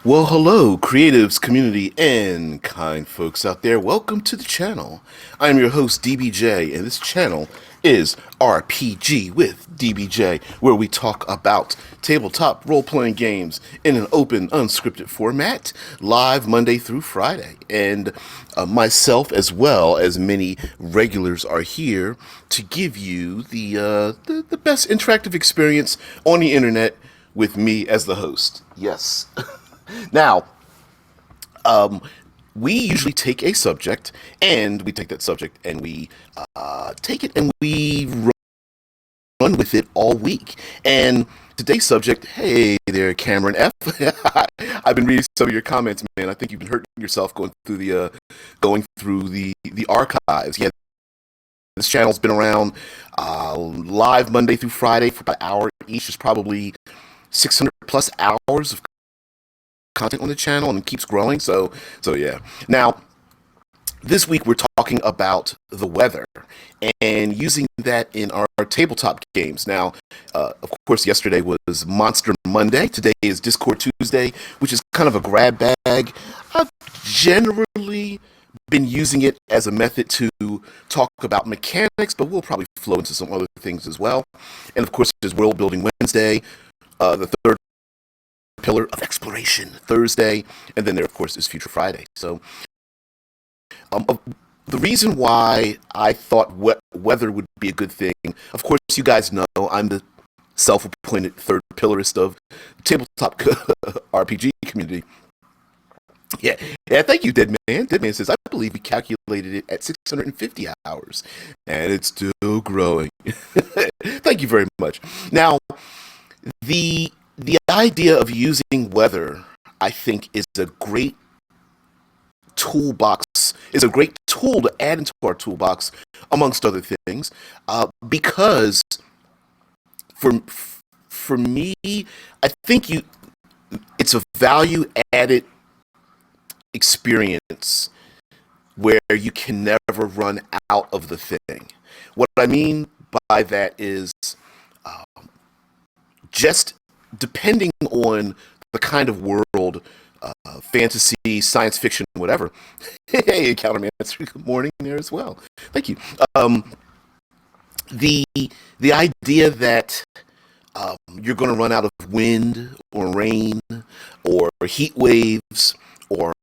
Well, hello, creatives, community, and kind folks out there. Welcome to the channel. I am your host, DBJ, and this channel is RPG with DBJ, where we talk about tabletop role-playing games in an open, unscripted format, live Monday through Friday. And myself, as well as many regulars, are here to give you the best interactive experience on the internet with me as the host. Yes. Now, we usually take a subject, and we take that subject, and we take it, and we run with it all week. And today's subject, hey there, Cameron F. I've been reading some of your comments, man. I think you've been hurting yourself going through the archives. Yeah, this channel's been around live Monday through Friday for about an hour each. There's probably 600 plus hours of content on the channel, and it keeps growing. So yeah. Now, this week we're talking about the weather and using that in our tabletop games. Now, of course, yesterday was Monster Monday. Today is Discord Tuesday, which is kind of a grab bag. I've generally been using it as a method to talk about mechanics, but we'll probably flow into some other things as well. And of course, there's World Building Wednesday, the third pillar of exploration Thursday, and then there of course is Future Friday. So the reason why I thought weather would be a good thing, of course you guys know I'm the self-appointed third pillar-ist of the tabletop RPG community. Yeah, thank you, Deadman. Deadman says, I believe we calculated it at 650 hours, and it's still growing. Thank you very much. Now, the idea of using weather, I think, is a great tool to add into our toolbox, amongst other things, because for me, I think it's a value added experience where you can never run out of the thing. What I mean by that is just depending on the kind of world, fantasy, science fiction, whatever. Hey, Countermancer, good morning there as well. Thank you. The the idea that you're going to run out of wind or rain or heat waves or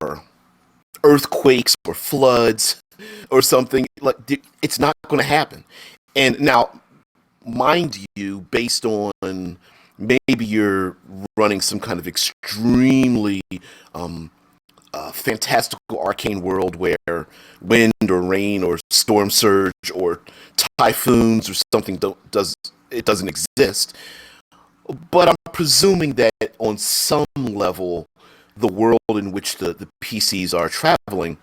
earthquakes or floods or something, like, it's not going to happen. And now, mind you, based on maybe you're running some kind of extremely fantastical arcane world where wind or rain or storm surge or typhoons or something doesn't exist. But I'm presuming that on some level, the world in which the PCs are traveling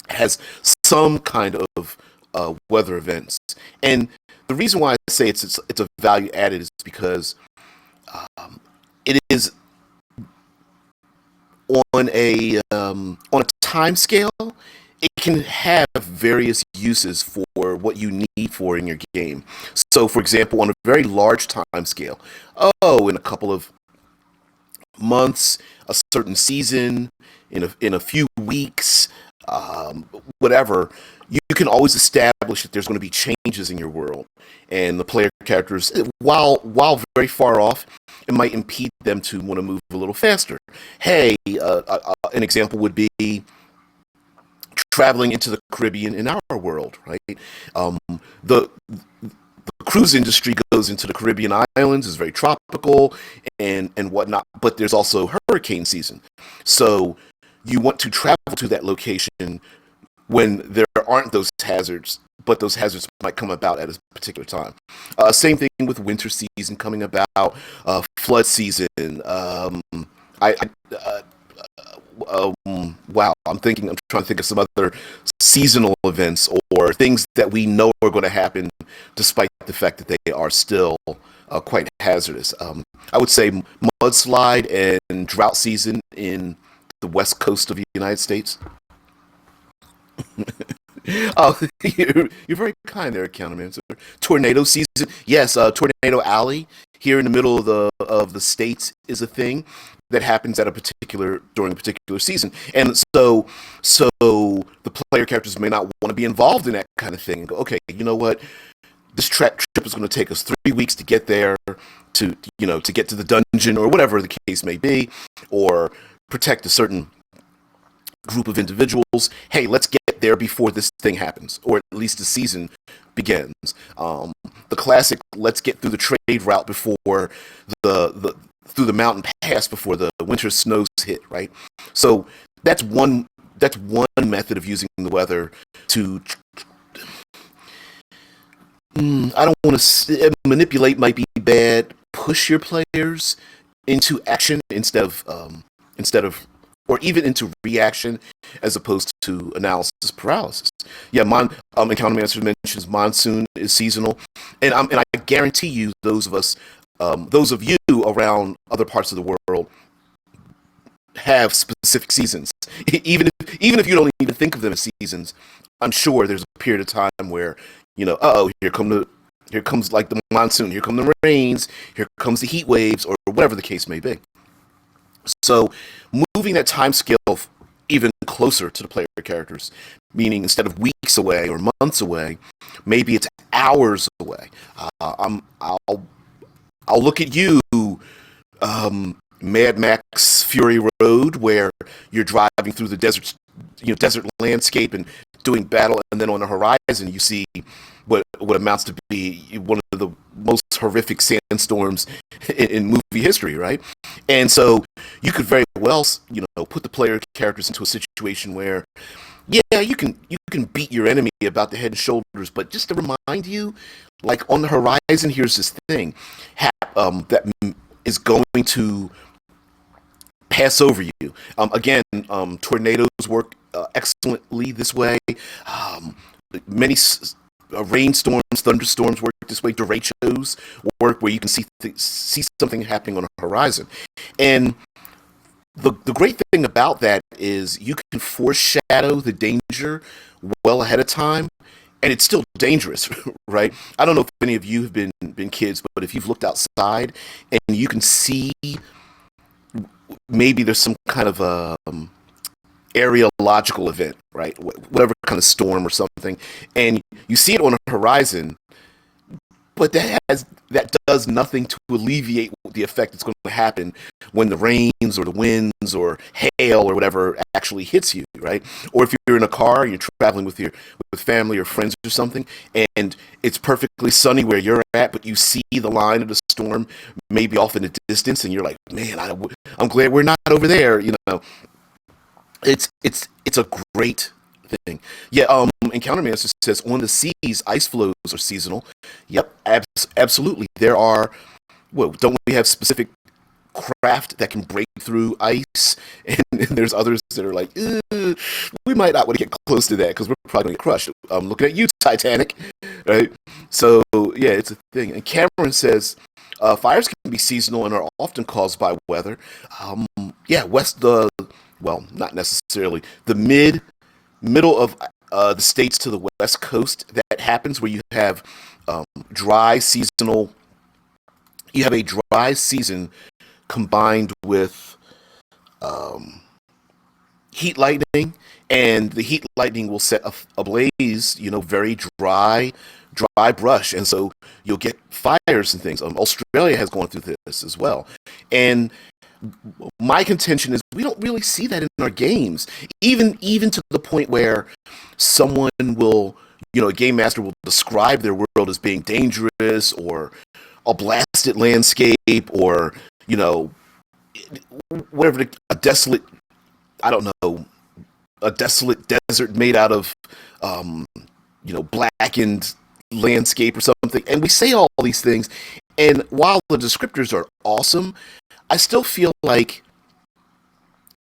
has some kind of weather events. And the reason why I say it's a value added is because it is on a time scale. It can have various uses for what you need for in your game. So, for example, on a very large time scale, in a couple of months, a certain season, in a few weeks, whatever, you can always establish that there's going to be changes in your world, and the player characters, while very far off, it might impede them to want to move a little faster. Hey, an example would be traveling into the Caribbean in our world, right? The cruise industry goes into the Caribbean islands, is very tropical and whatnot, but there's also hurricane season. So you want to travel to that location when there aren't those hazards, but those hazards might come about at a particular time. Same thing with winter season coming about, flood season. Wow, I'm trying to think of some other seasonal events or things that we know are going to happen, despite the fact that they are still quite hazardous. I would say mudslide and drought season in the west coast of the United States. Oh, you're very kind there, Counterman. Tornado season, yes. Tornado Alley here in the middle of the states is a thing that happens at a particular during a particular season. And so the player characters may not want to be involved in that kind of thing and go, okay, you know what, this trip is going to take us 3 weeks to get there, to get to the dungeon or whatever the case may be, or protect a certain group of individuals. Hey, let's get there before this thing happens, or at least the season begins. The classic, let's get through the trade route before the through the mountain pass before the winter snows hit, right? So that's one method of using the weather to I don't want to manipulate might be bad. Push your players into action instead of or even into reaction as opposed to analysis paralysis. Yeah, Encounter Master mentions monsoon is seasonal, and I guarantee you those of you around other parts of the world have specific seasons. Even if you don't even think of them as seasons, I'm sure there's a period of time where here comes like the monsoon, here come the rains, here comes the heat waves, or whatever the case may be. So moving that time scale even closer to the player characters, meaning instead of weeks away or months away, maybe it's hours away. I'll look at you, Mad Max Fury Road, where you're driving through the desert landscape and doing battle, and then on the horizon you see what amounts to be one of the most horrific sandstorms in movie history, right? And so you could very well, put the player characters into a situation where, yeah, you can beat your enemy about the head and shoulders, but just to remind you, like on the horizon, here's this thing that is going to pass over you. Again, tornadoes work excellently this way. Many rainstorms, thunderstorms work this way. Derechos work where you can see something happening on the horizon. And the great thing about that is you can foreshadow the danger well ahead of time, and it's still dangerous, right? I don't know if any of you have been kids, but if you've looked outside and you can see maybe there's some kind of areological event, right? Whatever kind of storm or something, and you see it on the horizon, but that does nothing to alleviate the effect that's going to happen when the rains or the winds or hail or whatever actually hits you, right? Or if you're in a car and you're traveling with family or friends or something, and it's perfectly sunny where you're at, but you see the line of the storm maybe off in the distance, and you're like, man, I'm glad we're not over there, It's a great thing. Yeah, Encounter Master says on the seas, ice flows are seasonal. Yep, absolutely. There are. Well, don't we have specific craft that can break through ice? And there's others that are like, we might not want to get close to that because we're probably gonna get crushed. I'm looking at you, Titanic. Right. So yeah, it's a thing. And Cameron says fires can be seasonal and are often caused by weather. Yeah, well, not necessarily. The middle of the states to the west coast, that happens where you have dry seasonal. You have a dry season combined with heat lightning, and the heat lightning will set ablaze, very dry brush, and so you'll get fires and things. Australia has gone through this as well, and my contention is we don't really see that in our games, even to the point where someone will, a game master will describe their world as being dangerous or a blasted landscape or whatever, a desolate, I don't know, a desolate desert made out of blackened landscape or something, and we say all these things, and while the descriptors are awesome, I still feel like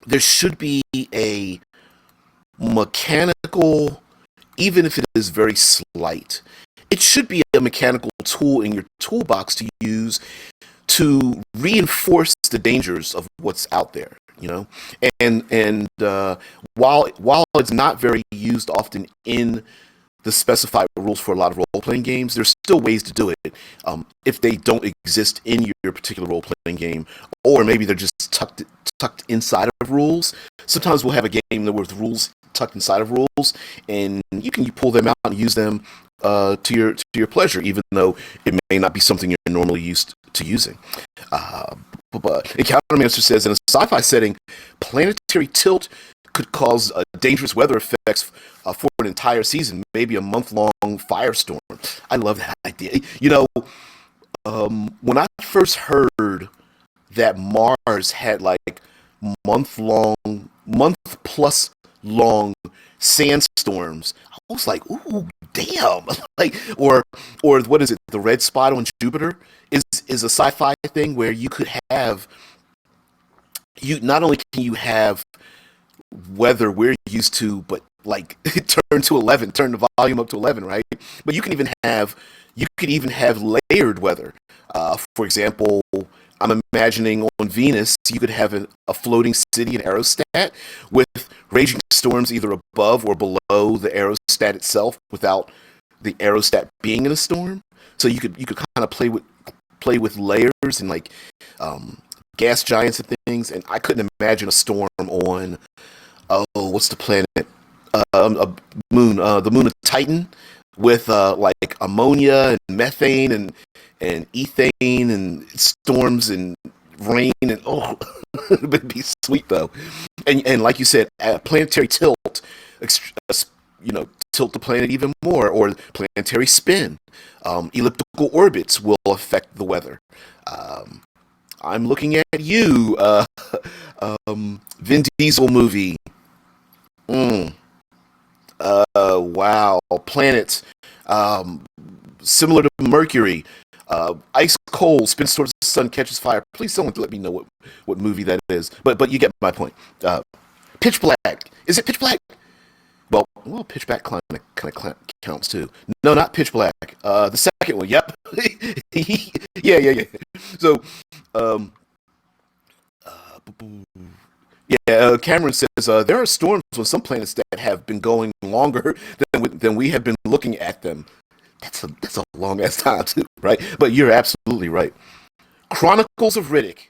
there should be a mechanical, even if it is very slight, it should be a mechanical tool in your toolbox to use to reinforce the dangers of what's out there, and while it's not very used often in the specified rules for a lot of role-playing games, there's still ways to do it if they don't exist in your particular role-playing game, or maybe they're just tucked inside of rules. Sometimes we'll have a game with rules tucked inside of rules, and you pull them out and use them to your pleasure, even though it may not be something you're normally used to using. Uh, but Encountermancer says in a sci-fi setting, planetary tilt could cause dangerous weather effects for an entire season, maybe a month-long firestorm. I love that idea. When I first heard that Mars had like month month plus long sandstorms, I was like, "Ooh, damn!" like, or what is it? The red spot on Jupiter is a sci-fi thing where you could have you not only can you have weather we're used to, but like turn the volume up to 11, right? But you could even have layered weather. For example, I'm imagining on Venus, you could have a floating city in aerostat with raging storms either above or below the aerostat itself without the aerostat being in a storm. So you could kind of play with layers and like gas giants and things. And I couldn't imagine a storm on what's the planet? A moon, the moon of Titan, with like ammonia and methane and ethane and storms and rain and it'd be sweet though. And like you said, planetary tilt, tilt the planet even more, or planetary spin. Elliptical orbits will affect the weather. Um, I'm looking at you, Vin Diesel movie. Mm. Wow. Planets, um, similar to Mercury. Ice cold, spins towards the sun, catches fire. Please, someone let me know what movie that is. But you get my point. Pitch Black. Is it Pitch Black? Well, Pitch Black kind of counts too. No, not Pitch Black. The second one. Yep. Yeah. So, um, yeah, Cameron says there are storms on some planets that have been going longer than we have been looking at them. That's a long ass time too, right? But you're absolutely right. Chronicles of Riddick.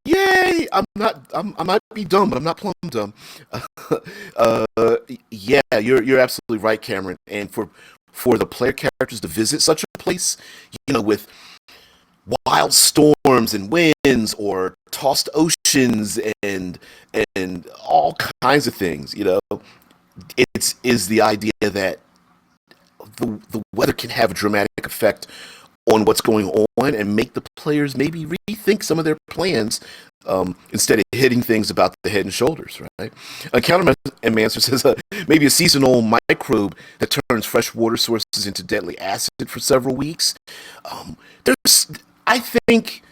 Yay! I might be dumb, but I'm not plumb dumb. uh, yeah, you're absolutely right, Cameron. And for the player characters to visit such a place, with wild storms and winds or tossed oceans and all kinds of things, it's is the idea that the weather can have a dramatic effect on what's going on and make the players maybe rethink some of their plans, instead of hitting things about the head and shoulders, right? Countermancer says maybe a seasonal microbe that turns fresh water sources into deadly acid for several weeks. There's, I think,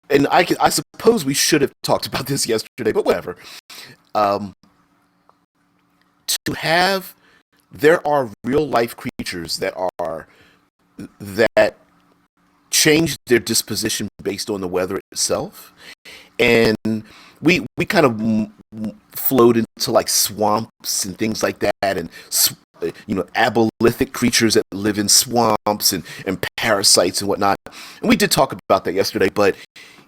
and I suppose we should have talked about this yesterday, but whatever. Um, to have There are real life creatures that change their disposition based on the weather itself, and we kind of float into like swamps and things like that, and abolithic creatures that live in swamps and parasites and whatnot. And we did talk about that yesterday, but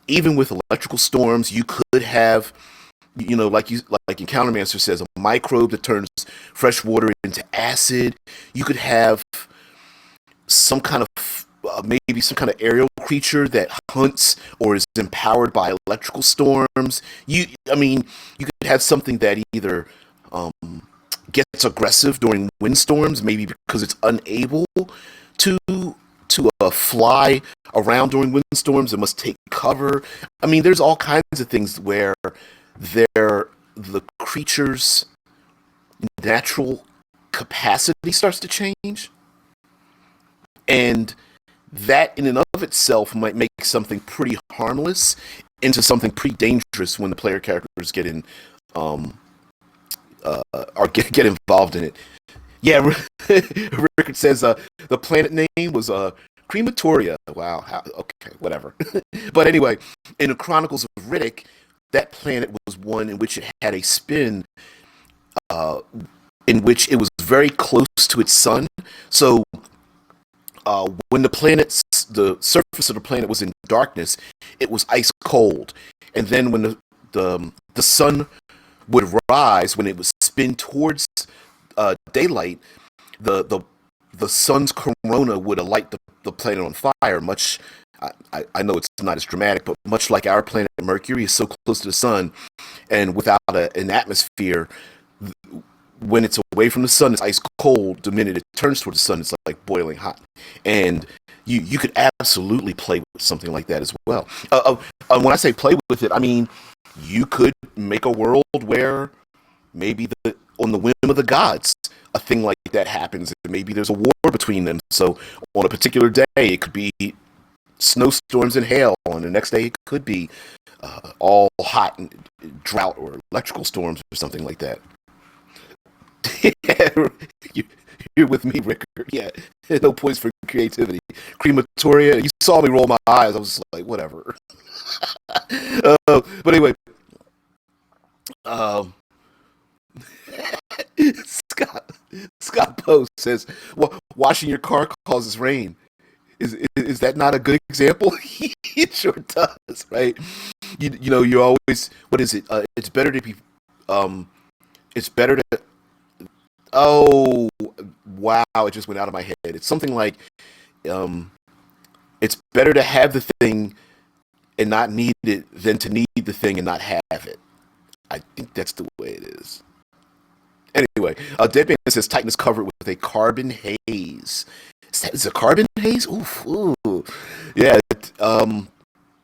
even with electrical storms, you could have, like Encountermancer says, a microbe that turns fresh water into acid. You could have some kind of maybe some kind of aerial creature that hunts or is empowered by electrical storms. You could have something that either um, gets aggressive during windstorms, maybe because it's unable to fly around during windstorms and must take cover. There's all kinds of things where the creature's natural capacity starts to change, and that in and of itself might make something pretty harmless into something pretty dangerous when the player characters get in, or get involved in it. Yeah, Rickard says the planet name was Crematoria. Wow. Okay, whatever. But anyway, in the Chronicles of Riddick, that planet was one in which it had a spin, uh, in which it was very close to its sun. So when the surface of the planet was in darkness, it was ice cold. And then when the sun would rise, when it would spin towards daylight, the the the sun's corona would alight the planet on fire. I know it's not as dramatic, but much like our planet Mercury is so close to the sun, and without an atmosphere, when it's away from the sun, it's ice cold. The minute it turns towards the sun, it's like boiling hot. And you could absolutely play with something like that as well. When I say play with it, I mean you could make a world where maybe on the whim of the gods, a thing like that happens, and maybe there's a war between them. So on a particular day, it could be snowstorms and hail, and the next day it could be all hot and drought or electrical storms or something like that. you, you're with me, Rickard. Yeah, no points for creativity. Crematoria. You saw me roll my eyes. I was like, whatever. But anyway, um, Scott Scott Post says, Washing your car causes rain." Is that not a good example? It sure does, right? You know, you're always, what is it? It's better to be um it's better to oh wow, it just went out of my head. It's something like um it's better to have the thing and not need it than to need the thing and not have it. I think that's the way it is. Anyway, Deadman says Titan is covered with a carbon haze. Is it a carbon haze? Oof, ooh. Yeah,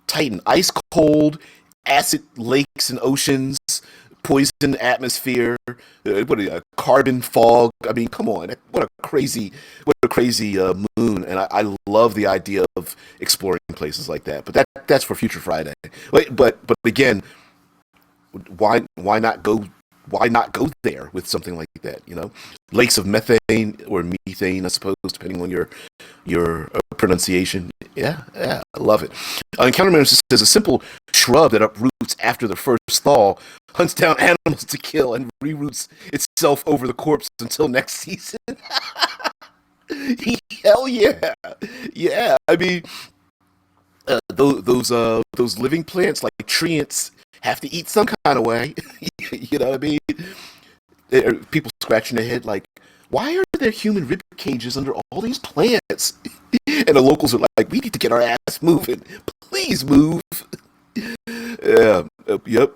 Titan, ice cold, acid lakes and oceans, poison atmosphere, carbon fog. I mean, come on, what a crazy moon. And I love the idea of exploring places like that. But that's for future Friday. But again, why not go? Why not go there with something like that? You know, lakes of methane or methane, I suppose, depending on your pronunciation. Yeah, yeah, I love it. Encounter says a simple shrub that uproots after the first thaw hunts down animals to kill and reroots itself over the corpse until next season. Hell yeah, yeah. I mean, those living plants like treants have to eat some kind of way. You know what I mean? People scratching their head like, why are there human rib cages under all these plants? And the locals are like, we need to get our ass moving. Please move. Yeah. Yep.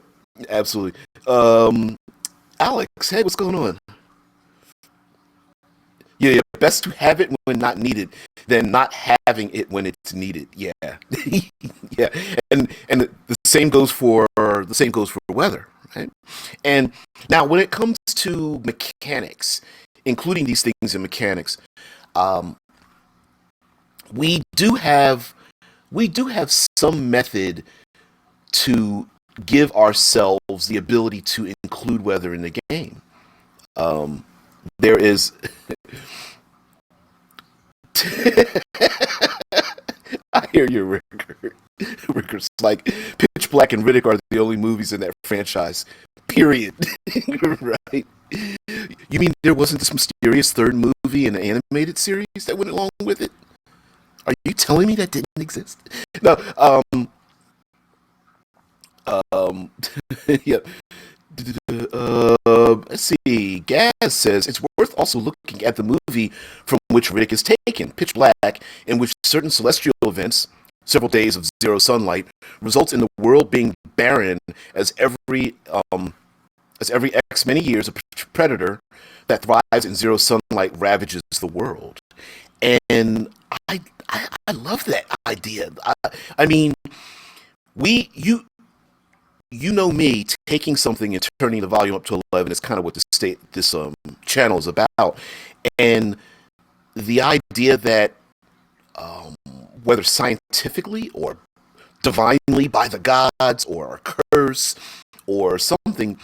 Absolutely. Alex, hey, what's going on? Yeah, yeah, best to have it when not needed than not having it when it's needed. Yeah, yeah, and the same goes for weather, right? And now when it comes to mechanics, including these things in mechanics, um, we do have we do have some method to give ourselves the ability to include weather in the game. Um, there is I hear you, Rickard. Rickard's like Pitch Black and Riddick are the only movies in that franchise. Period. Right? You mean there wasn't this mysterious third movie in the animated series that went along with it? Are you telling me that didn't exist? No. Um. Yeah. Let's see. Gaz says it's worth also looking at the movie from which Riddick is taken, Pitch Black, in which certain celestial events, several days of zero sunlight, results in the world being barren as every X many years a predator that thrives in zero sunlight ravages the world. And I love that idea. I mean, we you know me taking something and turning the volume up to 11 is kind of what this channel is about, and the idea that um, whether scientifically or divinely by the gods or a curse or something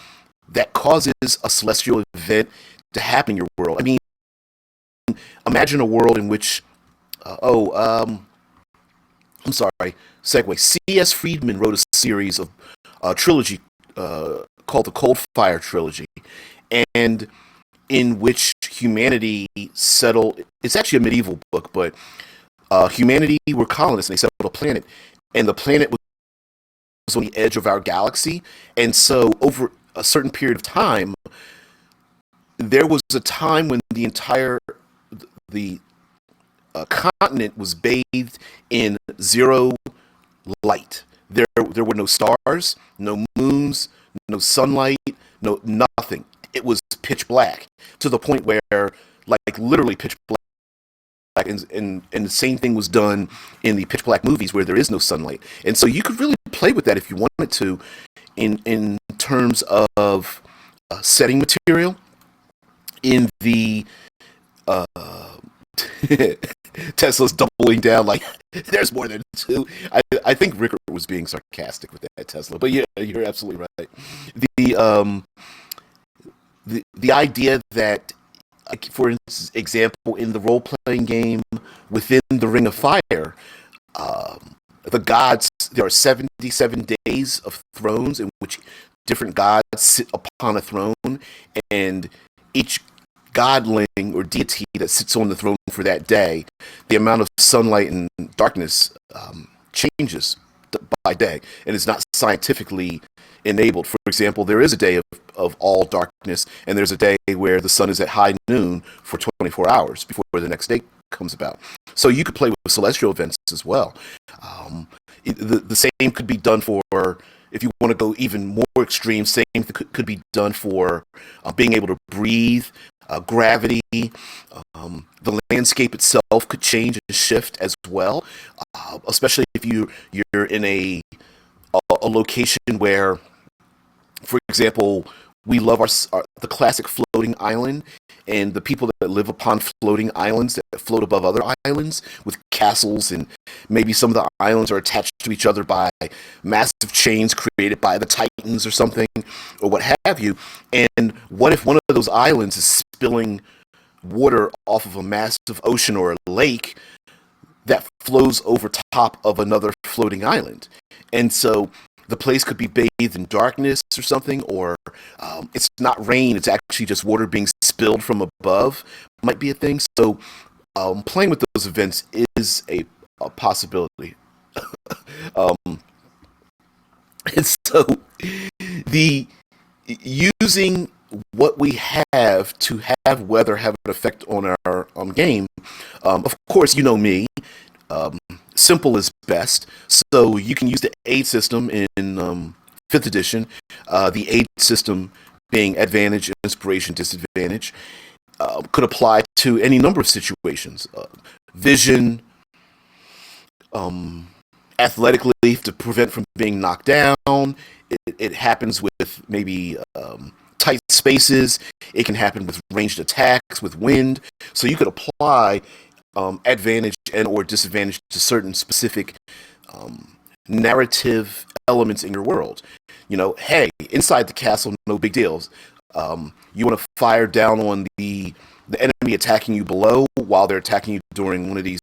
that causes a celestial event to happen in your world. I mean, imagine a world in which I'm sorry, segue. C.S. Friedman wrote a series of trilogy called the Cold Fire Trilogy, and in which humanity settled. It's actually a medieval book, but humanity were colonists and they settled a planet, and the planet was on the edge of our galaxy, and so over a certain period of time, there was a time when the continent was bathed in zero light. There were no stars, no moons, no sunlight, no nothing. It was pitch black to the point where, like, literally pitch black. And the same thing was done in the pitch black movies where there is no sunlight. And so you could really play with that if you wanted to, in terms of setting material in the uh, Tesla's doubling down like there's more than two. I think Rickard was being sarcastic with that Tesla, but yeah, you're absolutely right. The um the idea that, like, for example, in the role playing game within the Ring of Fire, the gods, there are 77 days of thrones in which different gods sit upon a throne, and each godling or deity that sits on the throne for that day, the amount of sunlight and darkness changes by day, and it's not scientifically enabled. For example, there is a day of all darkness, and there's a day where the sun is at high noon for 24 hours before the next day comes about. So you could play with celestial events as well. The same could be done for, if you want to go even more extreme, same could be done for being able to breathe, gravity. The landscape itself could change and shift as well, especially if you're in a location where, for example, we love the classic floating island, and the people that live upon floating islands that float above other islands with castles, and maybe some of the islands are attached to each other by massive chains created by the Titans or something, or what have you. And what if one of those islands is spilling water off of a massive ocean or a lake that flows over top of another floating island? And so the place could be bathed in darkness or something, or it's not rain, it's actually just water being spilled from above, might be a thing. So playing with those events is a possibility. um, and so the using what we have to have weather have an effect on our game. Of course, you know me. Um, Simple is best. So you can use the aid system in 5th edition. The aid system being advantage, inspiration, disadvantage, could apply to any number of situations. Vision, athletically to prevent from being knocked down. It happens with maybe tight spaces. It can happen with ranged attacks, with wind. So you could apply advantage and or disadvantage to certain specific narrative elements in your world. You know, hey, inside the castle, no big deals. You want to fire down on the enemy attacking you below while they're attacking you during one of these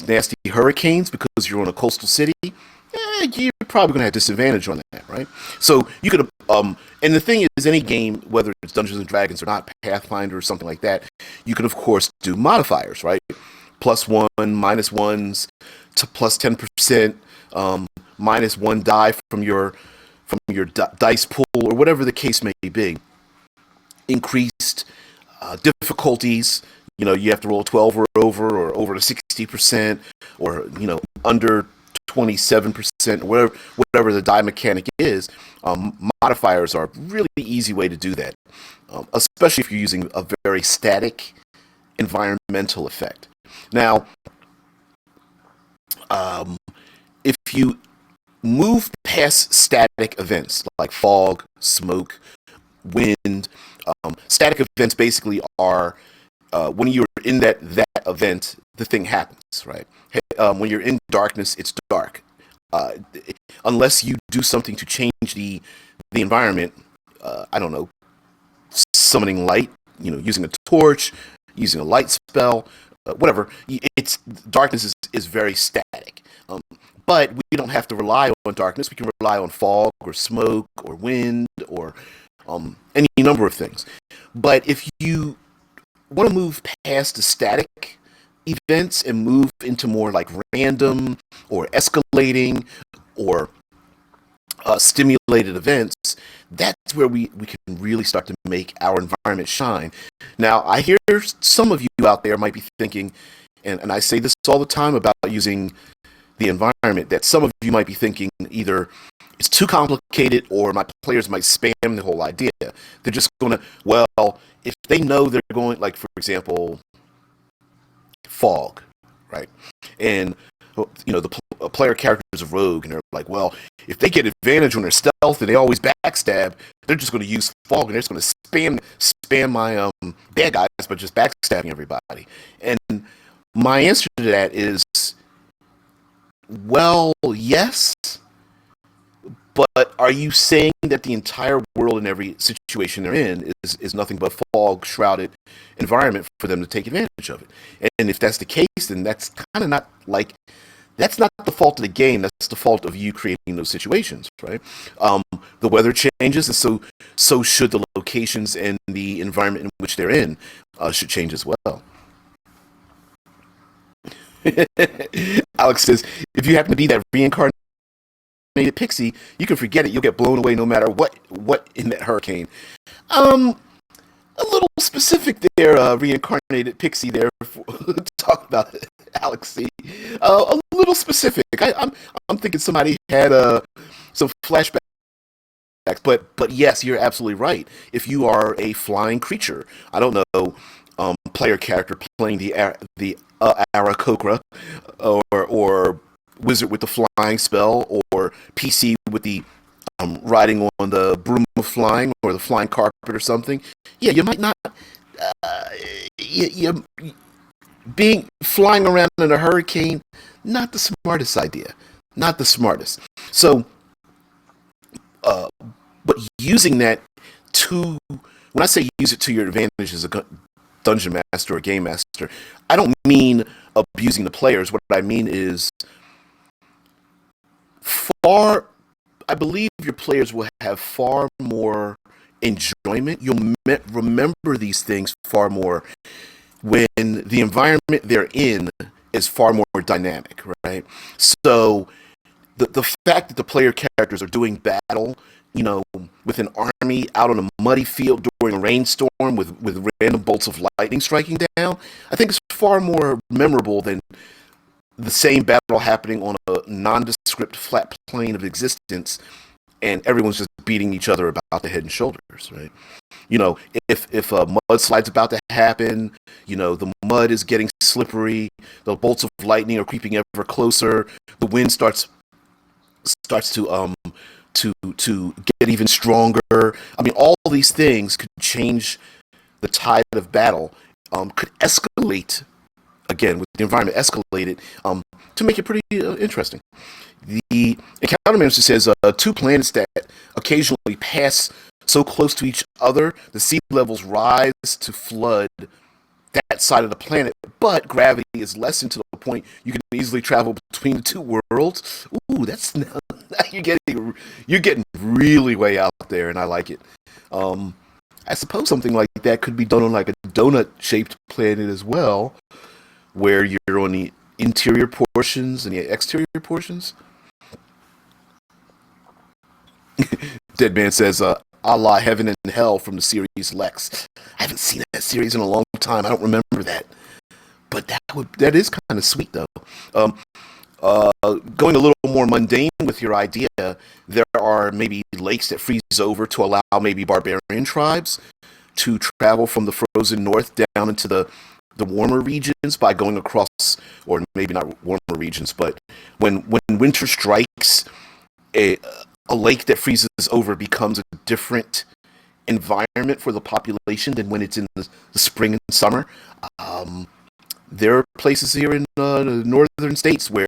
nasty hurricanes because you're on a coastal city. You're probably going to have disadvantage on that, right? So you could, and the thing is, any game, whether it's Dungeons and Dragons or not, Pathfinder or something like that, you can of course do modifiers, right? +1, -1s to +10%, -1 die from your dice pool, or whatever the case may be. Increased difficulties. You know, you have to roll 12 or over to 60%, or under 27%, whatever the die mechanic is. Modifiers are a really easy way to do that, especially if you're using a very static environmental effect. Now, if you move past static events like fog, smoke, wind, static events basically are when you're in that event, the thing happens, right? When you're in darkness, it's dark. Unless you do something to change the environment, I don't know, summoning light, using a torch, using a light spell, whatever. It's darkness is very static. But we don't have to rely on darkness. We can rely on fog or smoke or wind or any number of things. But if you want to move past the static events and move into more like random or escalating or stimulated events, that's where we can really start to make our environment shine. Now, I hear some of you out there might be thinking, and I say this all the time about using the environment, that some of you might be thinking either it's too complicated or my players might spam the whole idea. They're just going to, well, if they know they're going, like, for example, fog, right? And the player character is a rogue, and they're like, well, if they get advantage on their stealth and they always backstab, they're just going to use fog and they're just going to spam my bad guys by just backstabbing everybody. And my answer to that is, well, yes, but are you saying that the entire world and every situation they're in is nothing but fog shrouded environment for them to take advantage of it? And if that's the case, then that's kind of not like, that's not the fault of the game. That's the fault of you creating those situations, right? The weather changes, and so should the locations and the environment in which they're in should change as well. Alex says, if you happen to be that reincarnated pixie, you can forget it. You'll get blown away no matter what in that hurricane. A little specific there, reincarnated pixie there. Talk about it, Alex. A little specific. I'm thinking somebody had some flashbacks, but yes, you're absolutely right. If you are a flying creature, I don't know, player character playing the Aarakocra, or wizard with the flying spell, or PC with the riding on the broom of flying or the flying carpet or something. Yeah, you might not. You being flying around in a hurricane, not the smartest idea. Not the smartest. So, but using that to, when I say use it to your advantage as a dungeon master or game master, I don't mean abusing the players. What I mean is far, I believe your players will have far more enjoyment. You'll remember these things far more when the environment they're in is far more dynamic, right? So the fact that the player characters are doing battle, with an army out on a muddy field during a rainstorm with random bolts of lightning striking down, I think it's far more memorable than the same battle happening on a nondescript flat plane of existence, and everyone's just beating each other about the head and shoulders, right? If a mudslide's about to happen, the mud is getting slippery, the bolts of lightning are creeping ever closer, the wind starts to get even stronger. I mean, all these things could change the tide of battle, could escalate again with the environment escalated, to make it pretty interesting. The encounter manager says two planets that occasionally pass so close to each other, the sea levels rise to flood that side of the planet, but gravity is lessened to the point you can easily travel between the two worlds. Ooh, that's you're getting really way out there, and I like it. I suppose something like that could be done on like a donut-shaped planet as well, where you're on the interior portions and the exterior portions. Dead Man says, a la Heaven and Hell from the series Lex. I haven't seen that series in a long time. I don't remember that. But that is kind of sweet, though. Going a little more mundane with your idea, there are maybe lakes that freeze over to allow maybe barbarian tribes to travel from the frozen north down into the warmer regions by going across, or maybe not warmer regions, but when winter strikes, a lake that freezes over becomes a different environment for the population than when it's in the spring and summer. There are places here in the northern states where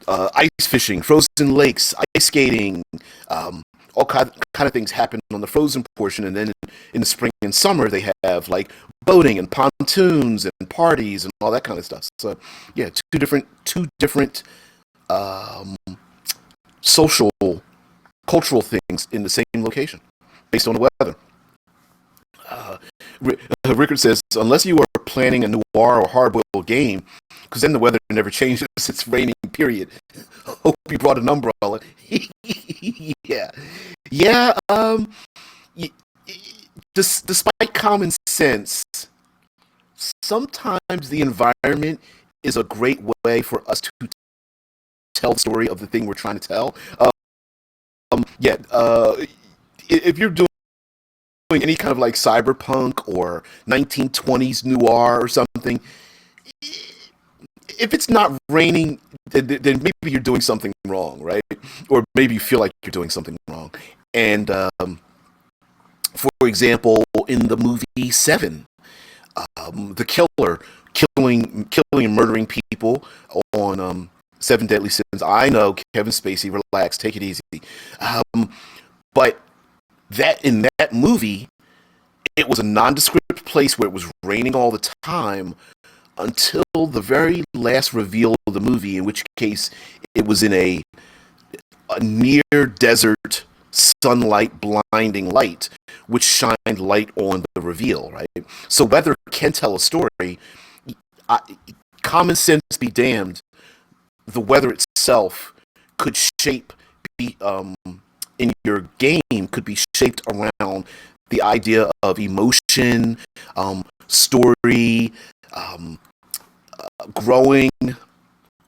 ice fishing, frozen lakes, ice skating, all kind of things happen on the frozen portion, and then in the spring and summer they have like boating and pontoons and parties and all that kind of stuff. So yeah, two different social, cultural things in the same location based on the weather. Rickard says, unless you are planning a noir or hard-boiled game, because then the weather never changes. It's raining, period. Hope you brought an umbrella. Yeah. Yeah, y- despite common sense, sometimes the environment is a great way for us to tell the story of the thing we're trying to tell. Yeah, if you're doing any kind of like cyberpunk or 1920s noir or something, if it's not raining, then maybe you're doing something wrong, right? Or maybe you feel like you're doing something wrong. And for example, in the movie Seven, the killer killing and murdering people on Seven Deadly Sins. I know, Kevin Spacey, relax, take it easy. But that in that movie, it was a nondescript place where it was raining all the time until the very last reveal of the movie, in which case it was in a near desert sunlight blinding light, which shined light on the reveal, right? So weather can tell a story. I, Common sense be damned, the weather itself could shape be in your game could be shaped around the idea of emotion, story, um, growing.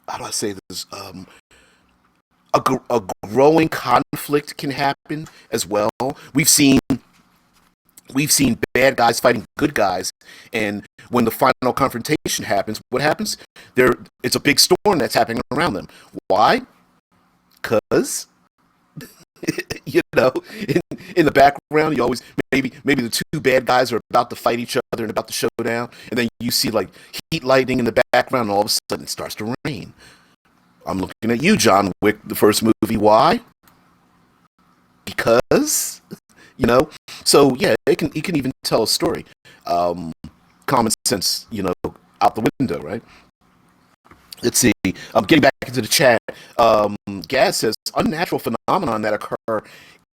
How do I say this? A growing conflict can happen as well. We've seen we've seen bad guys fighting good guys, and when the final confrontation happens, what happens? There, it's a big storm that's happening around them. Why? Because in, in the background, you always maybe the two bad guys are about to fight each other and about to show down, and then you see like heat lightning in the background, and all of a sudden it starts to rain. I'm looking at you, John Wick, the first movie. Why? Because So yeah, it can even tell a story. Um, Common sense, out the window, right? Let's see. I'm getting back into the chat. Gaz says unnatural phenomenon that occur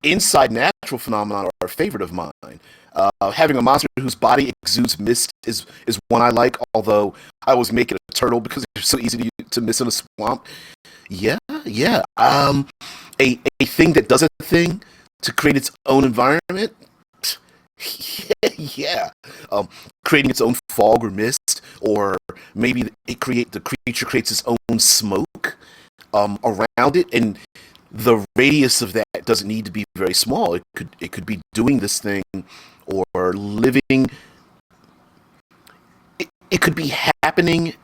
inside natural phenomenon are a favorite of mine. Having a monster whose body exudes mist is one I like. Although I always make it a turtle because they're so easy to miss in a swamp. Yeah, yeah. A thing that does a thing to create its own environment. Yeah. Creating its own fog or mist, or maybe the creature creates its own smoke around it, and the radius of that doesn't need to be very small. It could be doing this thing or living. It could be happening.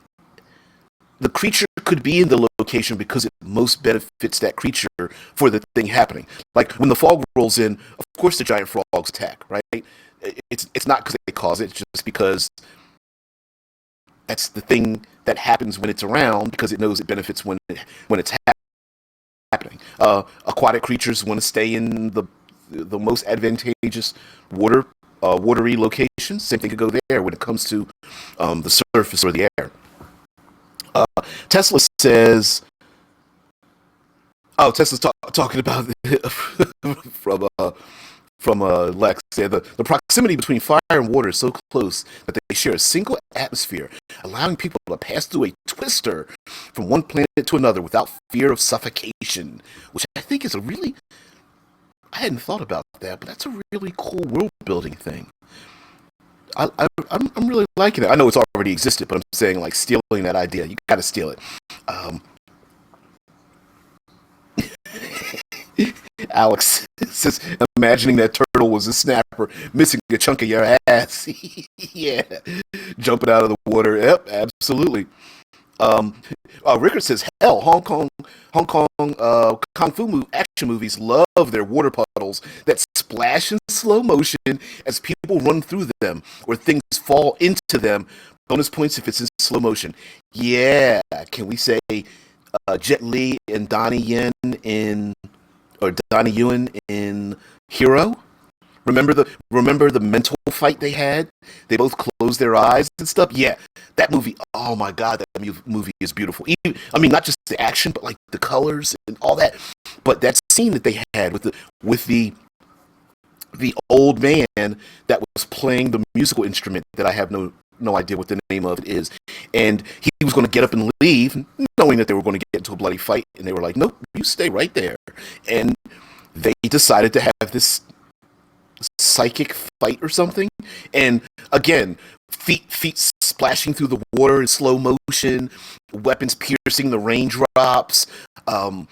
The creature could be in the location because it most benefits that creature for the thing happening. Like when the fog rolls in, of course the giant frogs attack, right? It's not because they cause it, it's just because that's the thing that happens when it's around because it knows it benefits when it's happening. Aquatic creatures want to stay in the most advantageous watery locations. Same thing could go there when it comes to the surface or the air. Tesla says, "Oh, Tesla's talking about from Lex. Yeah, the proximity between fire and water is so close that they share a single atmosphere, allowing people to pass through a twister from one planet to another without fear of suffocation." Which I think is I hadn't thought about that, but that's a really cool world building thing. I'm really liking it. I know it's already existed, but I'm saying like stealing that idea. You got to steal it. Um, Alex says, imagining that turtle was a snapper, missing a chunk of your ass. Yeah, jumping out of the water. Yep, absolutely. Um, Rickard says, hell, Hong Kong, kung fu action movies love their water puddles that splash in slow motion as people run through them or things fall into them. Bonus points if it's in slow motion. Yeah, can we say Jet Li and Donnie Yen in or Donnie Yen in Hero? Remember the mental fight they had? They both closed their eyes and stuff. Yeah, that movie. Oh my god, that movie is beautiful. I mean, not just the action, but like the colors and all that. But that scene that they had with the the old man that was playing the musical instrument that I have no idea what the name of it is, and he was going to get up and leave, knowing that they were going to get into a bloody fight, and they were like, "Nope, you stay right there." And they decided to have this psychic fight or something, and again, feet splashing through the water in slow motion, weapons piercing the raindrops. Um,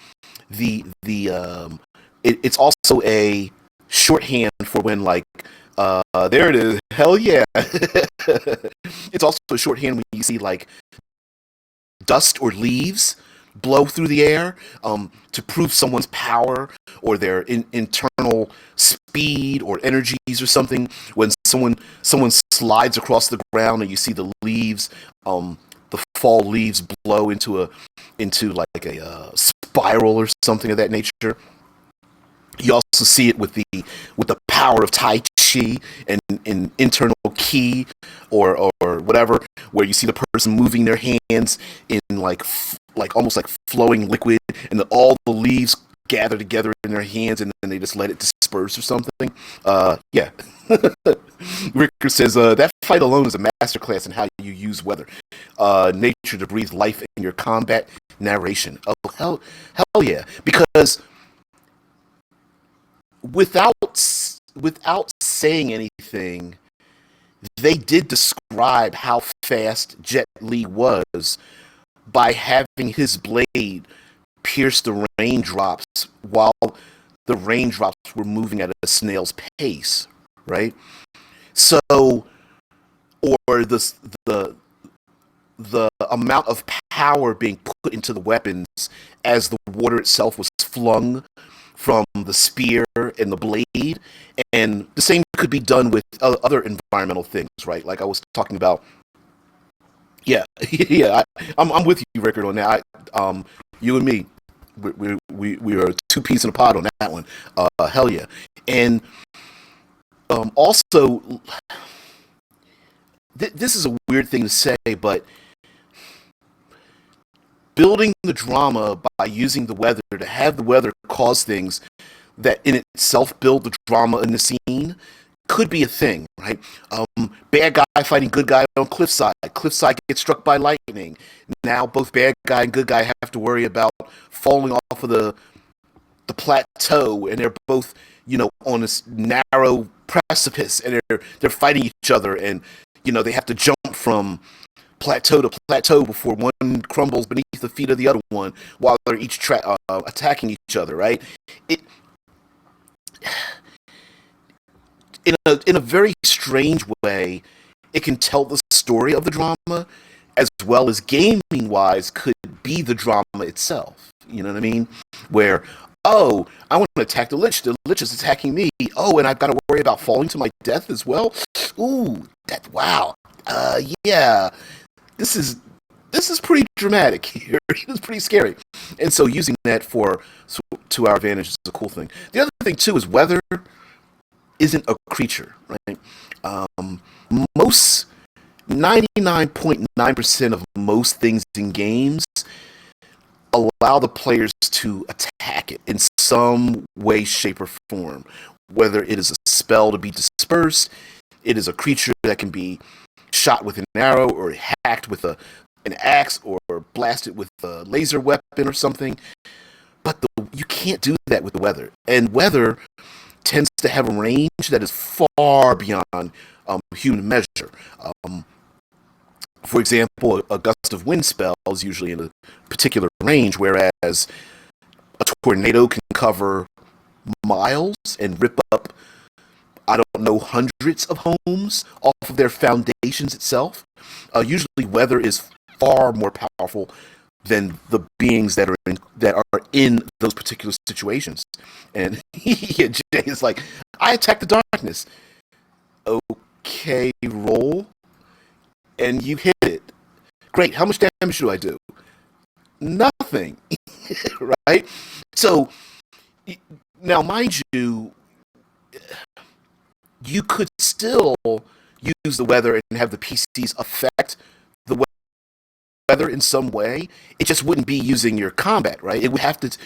it's also a shorthand for when like there it is, hell yeah. It's also a shorthand when you see like dust or leaves blow through the air, to prove someone's power or their internal speed or energies or something. When someone slides across the ground and you see the leaves, the fall leaves blow into like a spiral or something of that nature. You also see it with the power of Tai Chi and internal ki or whatever, where you see the person moving their hands in like almost like flowing liquid, and all the leaves gather together in their hands, and then they just let it disperse or something. Yeah. Ricker says that fight alone is a masterclass in how you use weather, nature to breathe life in your combat narration. Oh hell yeah! Because without saying anything, they did describe how fast Jet Li was by having his blade pierce the raindrops while the raindrops were moving at a snail's pace, right? So, or the amount of power being put into the weapons as the water itself was flung from the spear and the blade, and the same could be done with other environmental things, right? Like I was talking about. Yeah, yeah, I'm with you, Rickard, on that. You and me, we are a two peas in a pod on that one. Hell yeah, and also, this is a weird thing to say, but building the drama by using the weather to have the weather cause things that in itself build the drama in the scene could be a thing, right? Bad guy fighting good guy on cliffside. Cliffside gets struck by lightning. Now both bad guy and good guy have to worry about falling off of the plateau, and they're both, on this narrow precipice, and they're fighting each other, and they have to jump from plateau to plateau before one crumbles beneath the feet of the other one while they're each attacking each other, right? It in a very strange way, it can tell the story of the drama as well as gaming wise could be the drama itself. You know what I mean? Where, oh, I want to attack the lich is attacking me. Oh, and I've got to worry about falling to my death as well. Ooh, wow. Yeah, this is pretty dramatic here. It's pretty scary, and so using that to our advantage is a cool thing. The other thing too is weather isn't a creature, right? Most 99.9% of most things in games allow the players to attack it in some way, shape, or form. Whether it is a spell to be dispersed, it is a creature that can be shot with an arrow or hacked with an axe or blasted with a laser weapon or something. But you can't do that with the weather. And weather tends to have a range that is far beyond human measure. For example, a gust of wind spell is usually in a particular range, whereas a tornado can cover miles and rip up, I don't know, hundreds of homes off of their foundations itself. Usually, weather is far more powerful than the beings that are in those particular situations. And yeah, Jay is like, I attack the darkness. Okay, roll, and you hit it. Great. How much damage do I do? Nothing. Right? So now, mind you, you could still use the weather and have the PCs affect the weather in some way. It just wouldn't be using your combat, right? It would have to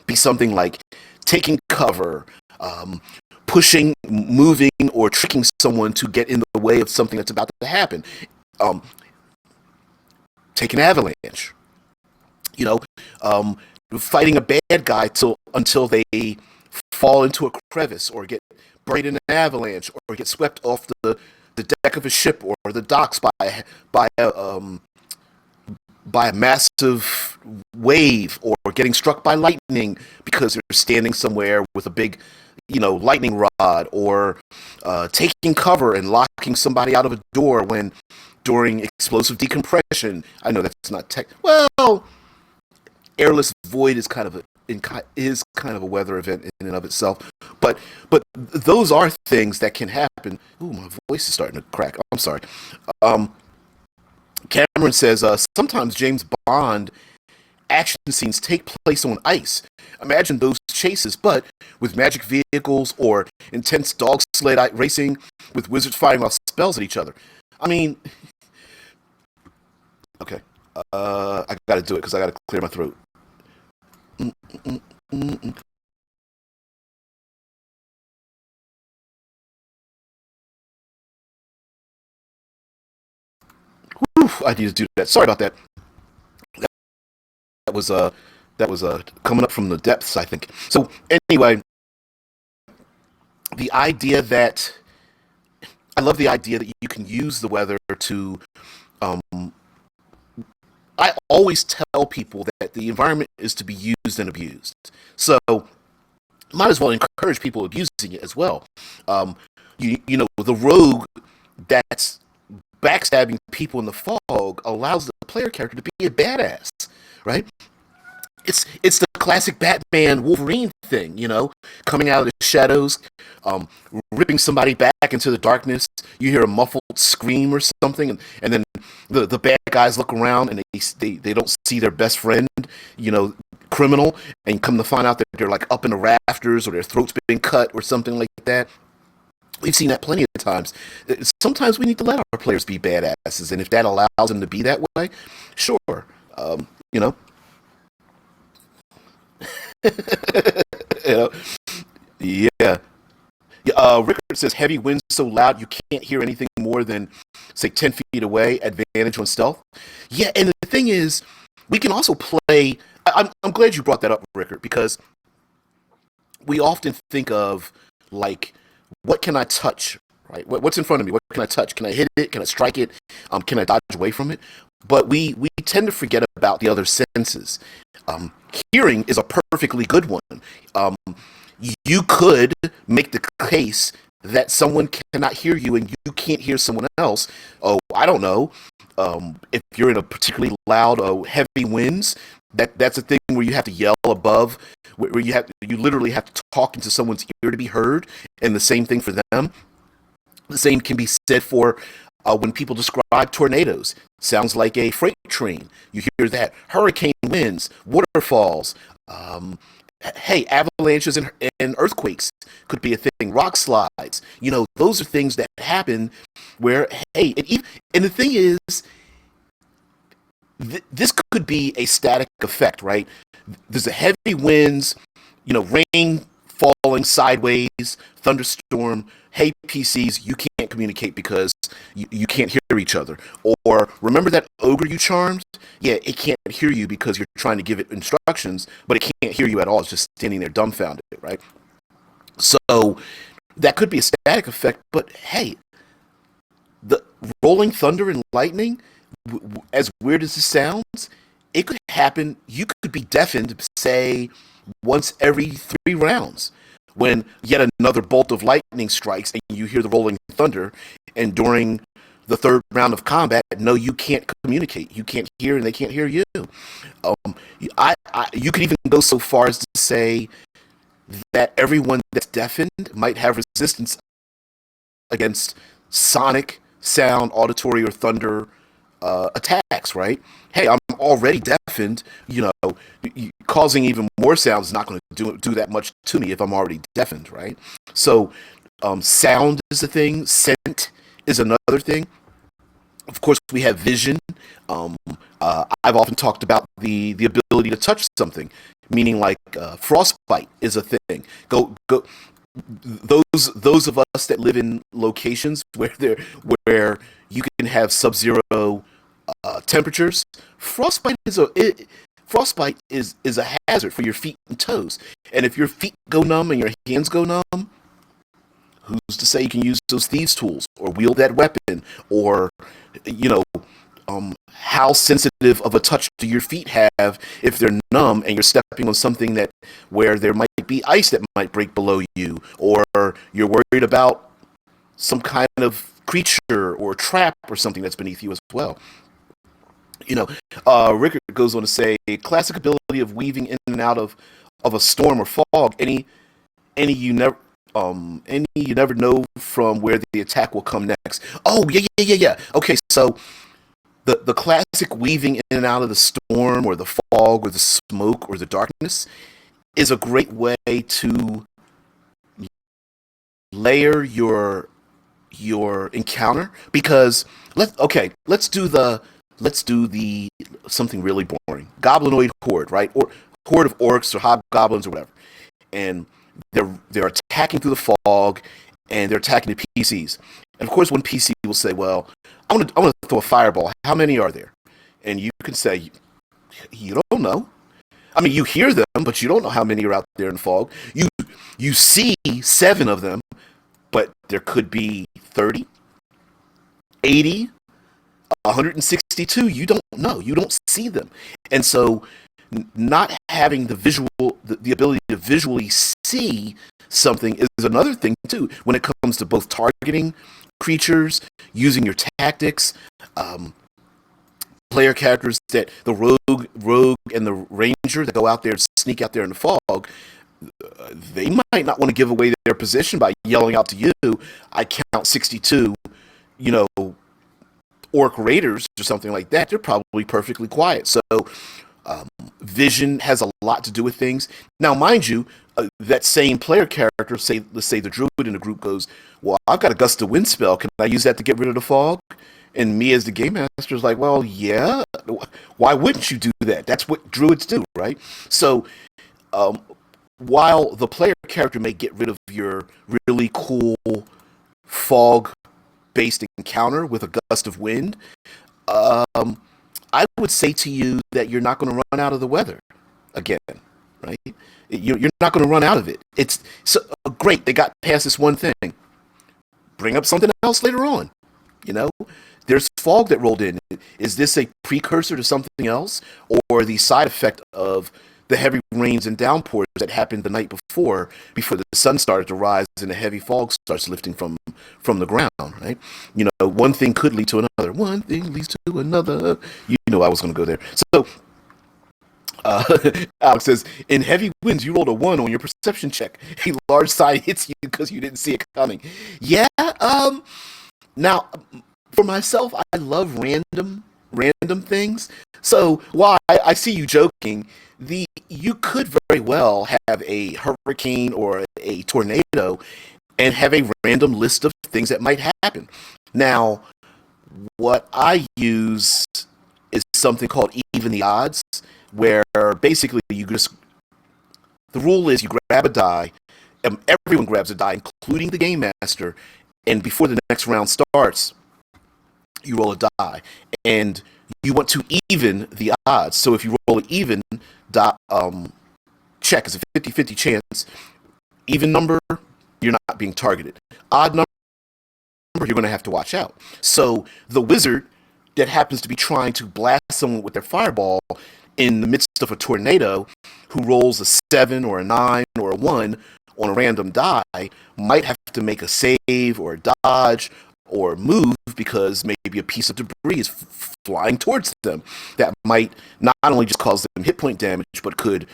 be something like taking cover, pushing, moving, or tricking someone to get in the way of something that's about to happen. Um, Take an avalanche. You know, um, fighting a bad guy until they fall into a crevice or get buried in an avalanche or get swept off the deck of a ship or the docks by a by a massive wave or getting struck by lightning because they're standing somewhere with a big, lightning rod, or taking cover and locking somebody out of a door when during explosive decompression. I know that's not tech. Well, airless void is kind of a weather event in and of itself. But those are things that can happen. Ooh, my voice is starting to crack. I'm sorry. Um, Cameron says sometimes James Bond action scenes take place on ice. Imagine those chases, but with magic vehicles or intense dog sled racing with wizards firing off spells at each other. I mean, okay. I gotta do it because I gotta clear my throat. Mm, mm, mm, mm. Whew, I need to do that. Sorry about that. That was coming up from the depths, I think. So anyway, the idea that I love the idea that you can use the weather to. Um, I always tell people that the environment is to be used and abused. So might as well encourage people abusing it as well. Um, the rogue that's backstabbing people in the fog allows the player character to be a badass, right? It's the classic Batman Wolverine thing, coming out of the shadows, um, ripping somebody back into the darkness. You hear a muffled scream or something, and then the bad guys look around and they don't see their best friend, you know, criminal, and come to find out that they're like up in the rafters or their throats been cut or something like that. We've seen that plenty of times. Sometimes we need to let our players be badasses, and if that allows them to be that way, sure. Um, you know, you know, yeah. Yeah, Rickard says heavy winds so loud you can't hear anything more than say 10 feet away. Advantage on stealth. Yeah, and the thing is, we can also play. I'm glad you brought that up, Rickard, because we often think of like, what can I touch? Right? What's in front of me? What can I touch? Can I hit it? Can I strike it? Can I dodge away from it? But we tend to forget about the other senses. Um, Hearing is a perfectly good one. Um, you could make the case that someone cannot hear you and you can't hear someone else. Oh, I don't know. If you're in a particularly loud, heavy winds, that's a thing where you have to yell above, where you literally have to talk into someone's ear to be heard, and the same thing for them. The same can be said for when people describe tornadoes. Sounds like a freight train. You hear that. Hurricane winds, waterfalls. Um, hey, avalanches and earthquakes could be a thing. Rock slides. Those are things that happen where, hey, and the thing is, this could be a static effect, right? There's a heavy winds, rain falling sideways, thunderstorm. Hey, PCs, you can't communicate because you can't hear each other. Or remember that ogre you charmed? Yeah, it can't hear you because you're trying to give it instructions, but it can't hear you at all. It's just standing there dumbfounded, right? So that could be a static effect, but hey, the rolling thunder and lightning, as weird as it sounds, it could happen. You could be deafened, say, once every 3 rounds when yet another bolt of lightning strikes and you hear the rolling thunder. And during the third round of combat, no, you can't communicate. You can't hear, and they can't hear you. Um, you could even go so far as to say that everyone that's deafened might have resistance against sonic, sound, auditory, or thunder attacks, right? Hey, I'm already deafened. Causing even more sound is not going to do that much to me if I'm already deafened, right? So, sound is a thing. Scent is another thing. Of course, we have vision. Um, I've often talked about the ability to touch something, meaning like frostbite is a thing. Go. those of us that live in locations where you can have sub-zero temperatures, frostbite frostbite is a hazard for your feet and toes. And if your feet go numb and your hands go numb, who's to say you can use those thieves' tools or wield that weapon, or you know, how sensitive of a touch do your feet have if they're numb and you're stepping on something that where there might be ice that might break below you, or you're worried about some kind of creature or trap or something that's beneath you as well. You know, Rickard goes on to say, classic ability of weaving in and out of a storm or fog. Any you never any you never know from where the attack will come next. Oh yeah. Okay, so the classic weaving in and out of the storm or the fog or the smoke or the darkness is a great way to layer your encounter, because let's do the something really boring. Goblinoid horde, right? Or horde of orcs or hobgoblins or whatever. And they're attacking through the fog, and they're attacking the PCs. And of course one PC will say, well, I want to throw a fireball. How many are there? And you can say, you don't know. I mean, you hear them, but you don't know how many are out there in the fog. You see 7 of them, but there could be 30, 80, 162. You don't know. You don't see them. And so not having the ability to visually see something is another thing too when it comes to both targeting creatures, using your tactics. Player characters, that the rogue and the ranger that go out there and sneak out there in the fog, they might not want to give away their position by yelling out to you, I count 62, you know, orc raiders or something like that. They're probably perfectly quiet. So vision has a lot to do with things. Now, mind you, that same player character, let's say the druid in the group goes, well, I've got a gust of wind spell. Can I use that to get rid of the fog? And me as the game master is like, well, yeah. Why wouldn't you do that? That's what druids do, right? So while the player character may get rid of your really cool fog-based encounter with a gust of wind, I would say to you that you're not going to run out of the weather again, right? You're not going to run out of it. It's so great. They got past this one thing. Bring up something else later on. You know, there's fog that rolled in. Is this a precursor to something else, or the side effect of the heavy rains and downpours that happened the night before the sun started to rise and the heavy fog starts lifting from the ground, right? You know, one thing could lead to another. One thing leads to another. You know, I was going to go there. So, Alex says, in heavy winds, you rolled a 1 on your perception check. A large sigh hits you because you didn't see it coming. Yeah. Now, for myself, I love random things. So while I see you joking, you could very well have a hurricane or a tornado and have a random list of things that might happen. Now, what I use is something called even the odds, where basically the rule is you grab a die, and everyone grabs a die, including the game master, and before the next round starts, you roll a die, and you want to even the odds. So if you roll an even die, check, it's a 50-50 chance. Even number, you're not being targeted. Odd number, you're going to have to watch out. So the wizard that happens to be trying to blast someone with their fireball in the midst of a tornado, who rolls a 7 or a 9 or a 1 on a random die, might have to make a save or a dodge or move because maybe a piece of debris is flying towards them that might not only just cause them hit point damage, but could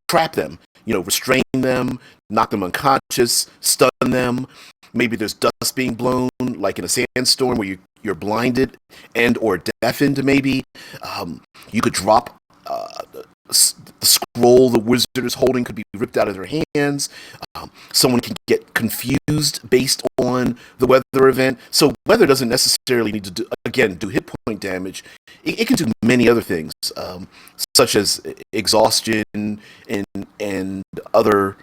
trap them, you know, restrain them, knock them unconscious, stun them. Maybe there's dust being blown, like in a sandstorm where you're blinded and or deafened. Maybe you could drop the scroll the wizard is holding could be ripped out of their hands. Someone can get confused based on the weather event. So weather doesn't necessarily need to do hit point damage. It can do many other things, such as exhaustion and other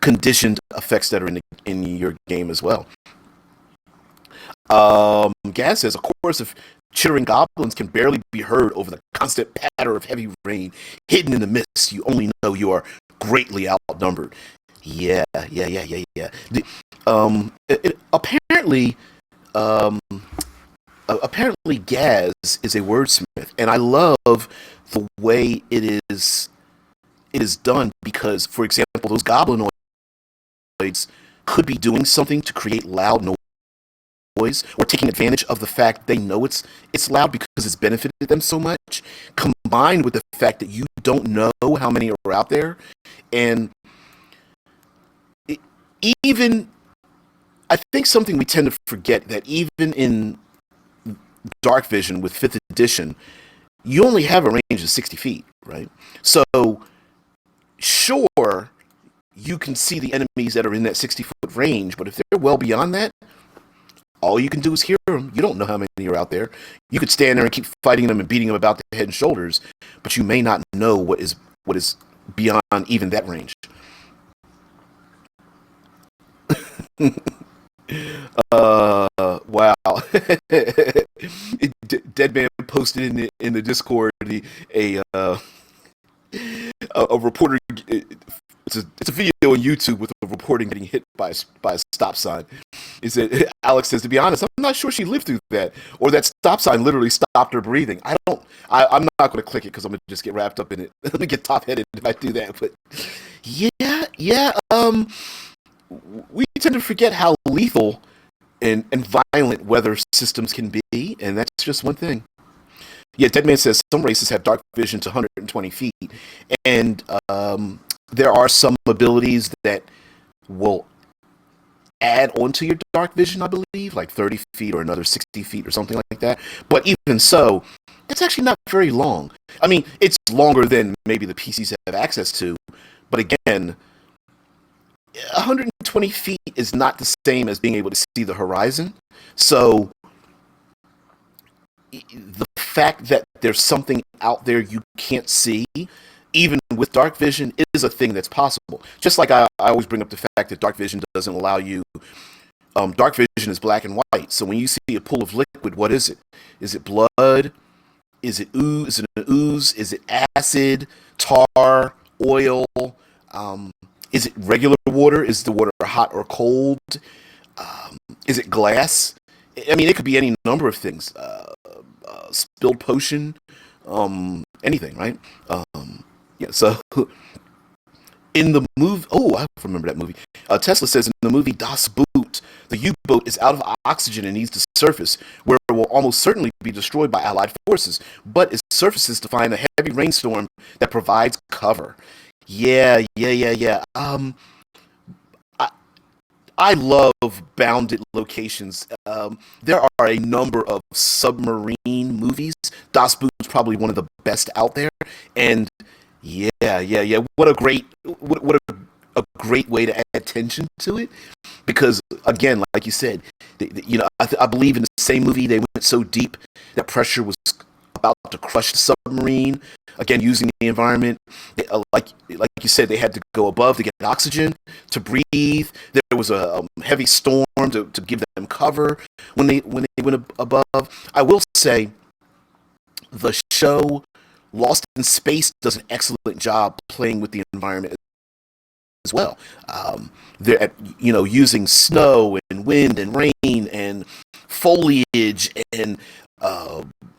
conditioned effects that are in your game as well. Gaz says a chorus of chittering goblins can barely be heard over the constant patter of heavy rain hidden in the mist. You only know you are greatly outnumbered. Yeah, yeah, yeah, yeah, yeah. Apparently, um, apparently, Gaz is a wordsmith, and I love the way it is done because, for example, those goblinoids could be doing something to create loud noise or taking advantage of the fact they know it's loud because it's benefited them so much, combined with the fact that you don't know how many are out there, and it, even I think something we tend to forget that even in dark vision with fifth edition, you only have a range of 60 feet, right? So sure, you can see the enemies that are in that 60-foot range, but if they're well beyond that, all you can do is hear them. You don't know how many are out there. You could stand there and keep fighting them and beating them about the head and shoulders, but you may not know what is beyond even that range. Wow. Dead man posted in the Discord a reporter. It's a video on YouTube with a reporter getting hit by a stop sign. He said, Alex says, to be honest, I'm not sure she lived through that, or that stop sign literally stopped her breathing. I'm not going to click it because I'm going to just get wrapped up in it. Let me get top headed if I do that. But yeah. We tend to forget how lethal and violent weather systems can be, and that's just one thing. Yeah, Deadman says some races have dark vision to 120 feet, and there are some abilities that will add onto your dark vision, I believe, like 30 feet or another 60 feet or something like that. But even so, it's actually not very long. I mean, it's longer than maybe the PCs have access to, but again, 120 feet is not the same as being able to see the horizon. So the fact that there's something out there you can't see, even with dark vision, is a thing that's possible. Just like I always bring up the fact that dark vision doesn't allow you. Dark vision is black and white. So when you see a pool of liquid, what is it? Is it blood? Is it ooze? Is it an ooze? Is it acid, tar, oil? Is it regular water? Is the water hot or cold? Is it glass? I mean, it could be any number of things. Spilled potion, anything, right? Yeah. So in the movie, oh, I remember that movie. Tesla says in the movie Das Boot, the U-boat is out of oxygen and needs to surface, where it will almost certainly be destroyed by Allied forces, but it surfaces to find a heavy rainstorm that provides cover. Yeah. I love bounded locations. There are a number of submarine movies. Das Boot is probably one of the best out there, and yeah. What a great way to add tension to it. Because again, like you said, I believe in the same movie they went so deep that pressure was about to crush the submarine. Again, using the environment, like you said, they had to go above to get oxygen to breathe. There was a heavy storm to give them cover when they went above. I will say, the show Lost in Space does an excellent job playing with the environment as well. They're using snow and wind and rain and foliage and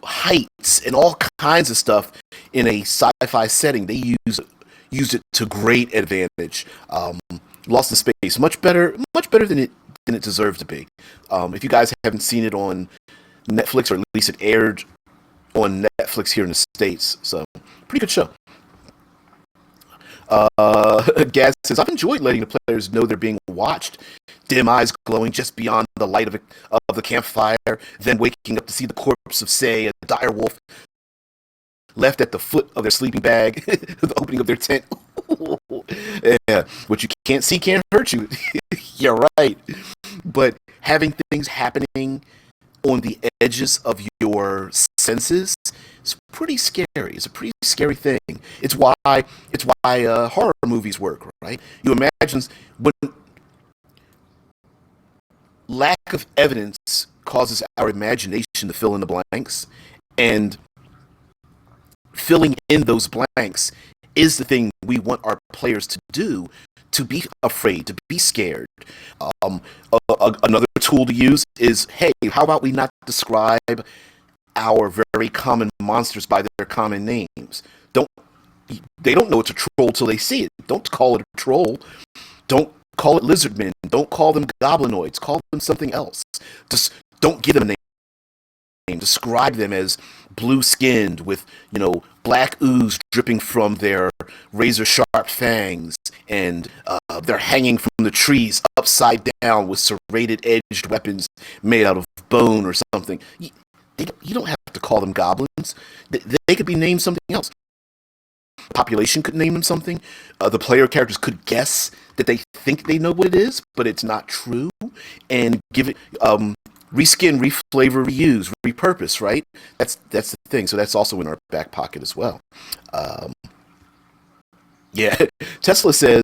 heights and all kinds of stuff in a sci-fi setting. They use it to great advantage. Lost in Space, much better than it deserved to be. If you guys haven't seen it on Netflix, or at least it aired on Netflix here in the States, so pretty good show. Gaz says, I've enjoyed letting the players know they're being watched. Dim eyes glowing just beyond the light of the campfire, then waking up to see the corpse of, say, a dire wolf left at the foot of their sleeping bag, the opening of their tent. Yeah, what you can't see can't hurt you. You're right. But having things happening on the edges of your senses It's pretty scary. It's a pretty scary thing. It's why horror movies work, right? You imagine when lack of evidence causes our imagination to fill in the blanks, and filling in those blanks is the thing we want our players to do, to be afraid, to be scared. Um, Another tool to use is, hey, how about we not describe our very common monsters by their common names? Don't They don't know it's a troll till they see it. Don't call it a troll. Don't call it lizardmen. Don't call them goblinoids. Call them something else. Just don't give them a name. Describe them as blue-skinned with, black ooze dripping from their razor-sharp fangs, and they're hanging from the trees upside down with serrated-edged weapons made out of bone or something. You don't have to call them goblins. They could be named something else. The population could name them something. The player characters could guess that they think they know what it is, but it's not true, and give it reskin, reflavor, reuse, repurpose. Right? That's the thing. So that's also in our back pocket as well. Yeah, Tesla says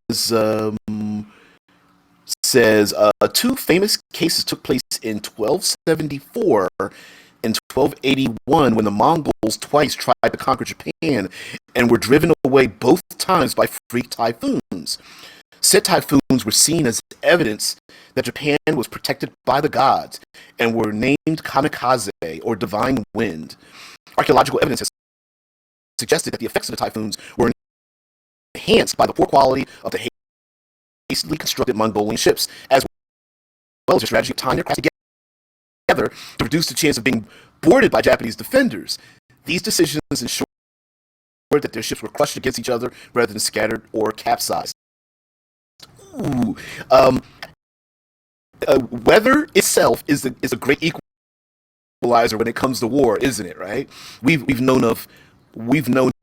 two famous cases took place in 1274 and 1281 when the Mongols twice tried to conquer Japan and were driven away both times by freak typhoons. Said typhoons were seen as evidence that Japan was protected by the gods and were named kamikaze, or divine wind. Archaeological evidence has suggested that the effects of the typhoons were enhanced by the poor quality of the hastily constructed Mongolian ships, as well as their strategy of tying their craft together to reduce the chance of being boarded by Japanese defenders. These decisions ensured that their ships were crushed against each other rather than scattered or capsized. Ooh. Weather itself is a great equalizer when it comes to war, isn't it? Right? We've known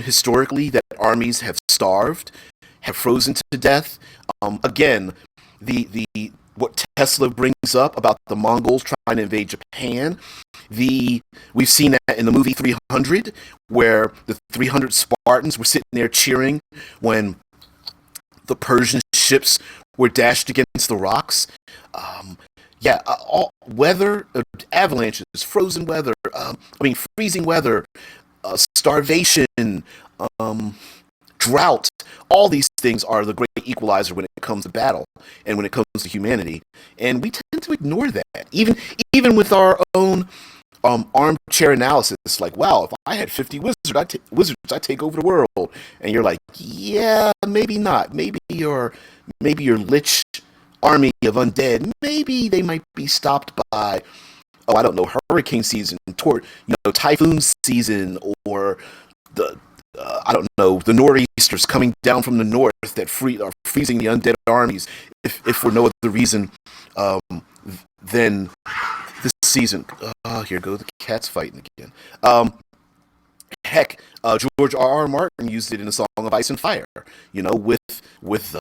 historically that armies have starved, have frozen to death. Again, the what Tesla brings up about the Mongols trying to invade Japan. We've seen that in the movie 300, where the 300 Spartans were sitting there cheering when the Persian ships were dashed against the rocks. All weather, avalanches, frozen weather, freezing weather, starvation, drought. All these things are the great equalizer when it comes to battle and when it comes to humanity, and we tend to ignore that. Even with our own armchair analysis, like, wow, if I had 50 wizards, I'd take over the world. And you're like, yeah, maybe not. Maybe your lich army of undead, maybe they might be stopped by, I don't know, hurricane season, typhoon season, or the I don't know, the nor'easters coming down from the north that are freezing the undead armies, if for no other reason than this season. Here go the cats fighting again. Heck, George R. R. Martin used it in a Song of Ice and Fire. With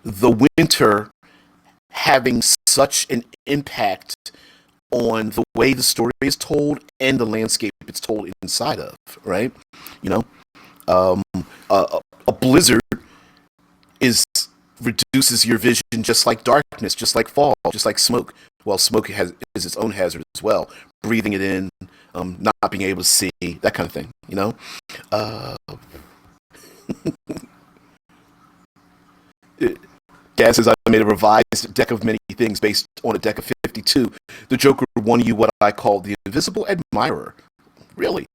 the winter having such an impact on the way the story is told and the landscape it's told inside of, right? A blizzard reduces your vision, just like darkness, just like fog, just like smoke. Well, smoke is its own hazard as well. Breathing it in, not being able to see, that kind of thing. Gaz says, I made a revised deck of many things based on a deck of 52. The Joker won you what I call the Invisible Admirer. Really?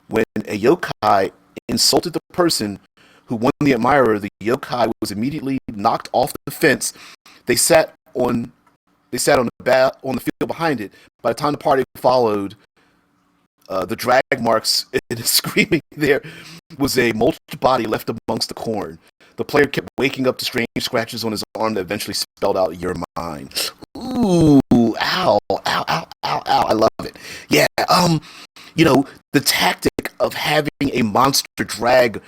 When a yokai insulted the person who won the admirer, the yokai was immediately knocked off the fence. They sat on the field behind it. By the time the party followed, the drag marks and screaming there was a mulched body left amongst the corn. The player kept waking up to strange scratches on his arm that eventually spelled out, "You're mine." Ooh, ow, ow, ow, ow, ow. I love it. Yeah, the tactic of having a monster drag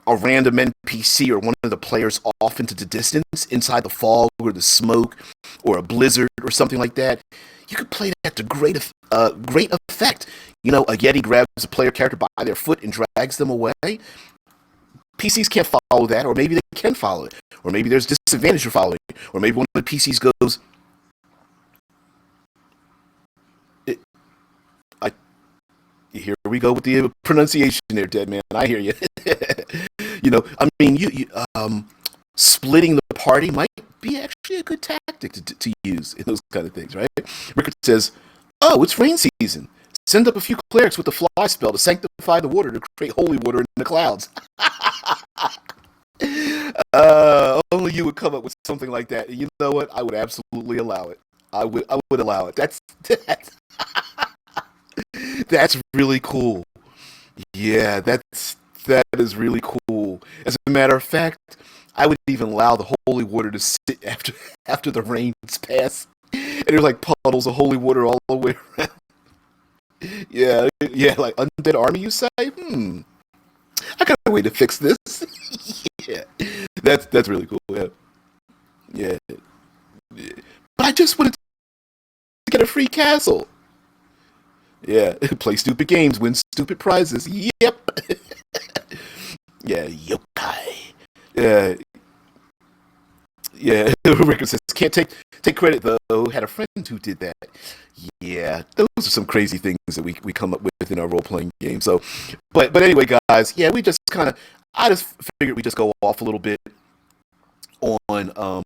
a random NPC or one of the players off into the distance, inside the fog or the smoke, or a blizzard or something like that, you could play that to great effect. You know, a Yeti grabs a player character by their foot and drags them away. PCs can't follow that, or maybe they can follow it, or maybe there's disadvantage for following it, or maybe one of the PCs goes, here we go with the pronunciation there, dead man. I hear you. You know, I mean, splitting the party might be actually a good tactic to use in those kind of things, right? Rickard says, "Oh, it's rain season. Send up a few clerics with the fly spell to sanctify the water to create holy water in the clouds." Only you would come up with something like that. And you know what? I would absolutely allow it. I would allow it. That's really cool. Yeah, that is really cool. As a matter of fact, I would even allow the holy water to sit after the rains pass, and there's like puddles of holy water all the way around. Yeah, yeah, like undead army, you say? I got a way to fix this. Yeah, that's really cool. Yeah, yeah. But I just wanted to get a free castle. Yeah, play stupid games, win stupid prizes. Yep. Yeah, yokai. Yeah, yeah. Rickard says can't take credit though. Had a friend who did that. Yeah, those are some crazy things that we come up with in our role playing game. So, but anyway, guys. Yeah, we just kind of. I just figured we just go off a little bit on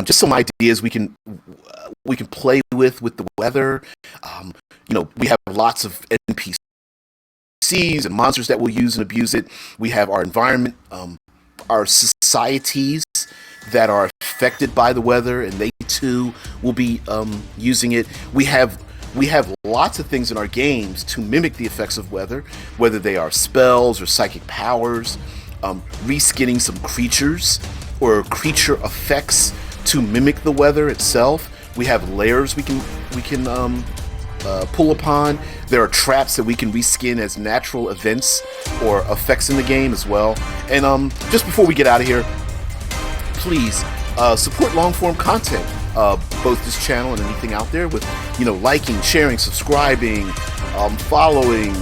just some ideas we can play with the weather. You know, we have lots of NPCs and monsters that will use and abuse it. We have our environment, our societies that are affected by the weather, and they too will be using it. We have lots of things in our games to mimic the effects of weather, whether they are spells or psychic powers, reskinning some creatures or creature effects to mimic the weather itself. We have layers we can pull upon. There are traps that we can reskin as natural events or effects in the game as well. And just before we get out of here, please support long form content, both this channel and anything out there, with liking, sharing, subscribing, following,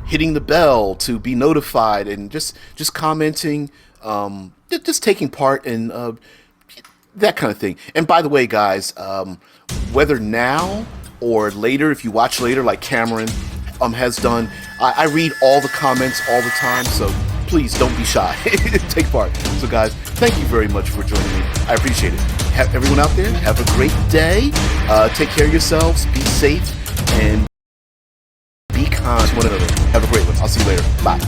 hitting the bell to be notified, and just commenting, just taking part in that kind of thing. And by the way, guys, whether now or later, if you watch later, like Cameron has done, I read all the comments all the time, so please don't be shy. Take part. So guys, thank you very much for joining me. I appreciate it. Everyone out there, have a great day. Take care of yourselves, be safe, and be kind to one another. Have a great one. I'll see you later. Bye.